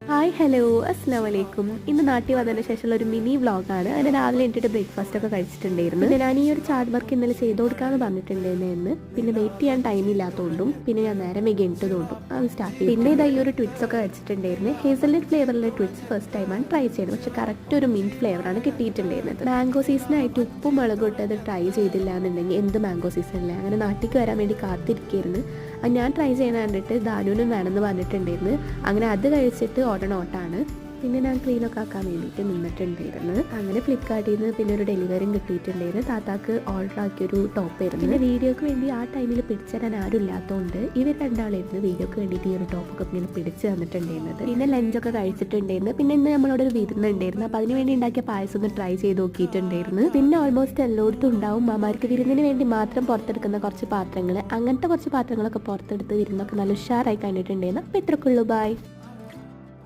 Hi hello അസ്സലാമലൈക്കും. ഇന്ന് നാട്ടിൽ വന്നതിന് ശേഷമുള്ള ഒരു മിനി വ്ളോഗാണ്. അങ്ങനെ രാവിലെ എണീറ്റിട്ട് ബ്രേക്ക്ഫാസ്റ്റ് ഒക്കെ കഴിച്ചിട്ടുണ്ടായിരുന്നു. പിന്നെ ഞാൻ ഈ ഒരു ചാർട്ട് വർക്ക് ഇന്നലെ ചെയ്ത് കൊടുക്കാമെന്ന് പറഞ്ഞിട്ടുണ്ടായിരുന്നു. പിന്നെ വെയിറ്റ് ചെയ്യാൻ ടൈം ഇല്ലാത്തതുകൊണ്ടും പിന്നെ ഞാൻ നേരെ വൈകി എണീറ്റതുകൊണ്ടും അത് സ്റ്റാർട്ട് ചെയ്തു. പിന്നെ ഇതാ ഈ ഒരു ട്വിറ്റ്സ് ഒക്കെ കഴിച്ചിട്ടുണ്ടായിരുന്നു. ഹേസൽനട്ട് ഫ്ലേവറിലെ ട്വിറ്റ്സ് ഫസ്റ്റ് ടൈമാണ് ട്രൈ ചെയ്യുന്നത്. പക്ഷെ കറക്റ്റ് ഒരു മിൻറ്റ് ഫ്ലേവറാണ് കിട്ടിയിട്ടുണ്ടായിരുന്നത്. മാംഗോ സീസണായിട്ട് ഉപ്പും മുളകും ഇട്ടത് ട്രൈ ചെയ്തില്ല എന്നുണ്ടെങ്കിൽ എന്ത് മാംഗോ സീസണില്ല. അങ്ങനെ നാട്ടിലേക്ക് വരാൻ വേണ്ടി കാത്തിരിക്കുകയായിരുന്നു. ഞാൻ ട്രൈ ചെയ്യാൻ കണ്ടിട്ട് ദാനുവിനും വേണമെന്ന് പറഞ്ഞിട്ടുണ്ടായിരുന്നു. അങ്ങനെ അത് കഴിച്ചിട്ട് ഓട്ടാണ്. പിന്നെ ഞാൻ ക്ലീനൊക്കെ ആക്കാൻ വേണ്ടിയിട്ട് നിന്നിട്ടുണ്ടായിരുന്നു. അങ്ങനെ ഫ്ലിപ്കാർട്ടിൽ നിന്ന് പിന്നെ ഒരു ഡെലിവറിയും കിട്ടിയിട്ടുണ്ടായിരുന്നു. താത്താക്ക് ഓർഡർ ആക്കിയൊരു ടോപ്പ് ആയിരുന്നു. പിന്നെ വീഡിയോക്ക് വേണ്ടി ആ ടൈമിൽ പിടിച്ചു തരാൻ ആരും ഇല്ലാത്തതുകൊണ്ട് ഇവർ രണ്ടാളായിരുന്നു വീഡിയോക്ക് വേണ്ടിയിട്ട് ഈ ഒരു ടോപ്പൊക്കെ ഇങ്ങനെ പിടിച്ച് തന്നിട്ടുണ്ടായിരുന്നത്. പിന്നെ ലഞ്ചൊക്കെ കഴിച്ചിട്ടുണ്ടായിരുന്നു. പിന്നെ ഇന്ന് നമ്മളോട് ഒരു വിരുന്നുണ്ടായിരുന്നു. അപ്പോൾ അതിന് വേണ്ടി ഉണ്ടാക്കിയ പായസം ഒന്ന് ട്രൈ ചെയ്ത് നോക്കിയിട്ടുണ്ടായിരുന്നു. പിന്നെ ഓൾമോസ്റ്റ് എല്ലായിടത്തും ഉണ്ടാവും മാമാർക്ക് വിരുന്നിന് വേണ്ടി മാത്രം പുറത്തെടുക്കുന്ന കുറച്ച് പാത്രങ്ങൾ. അങ്ങനത്തെ കുറച്ച് പാത്രങ്ങളൊക്കെ പുറത്തെടുത്ത് വിരുന്നൊക്കെ നല്ല ഉഷാറായി കണ്ടിട്ടുണ്ടായിരുന്നു. അപ്പോൾ ഇത്രക്കുള്ളൂ. ബൈ.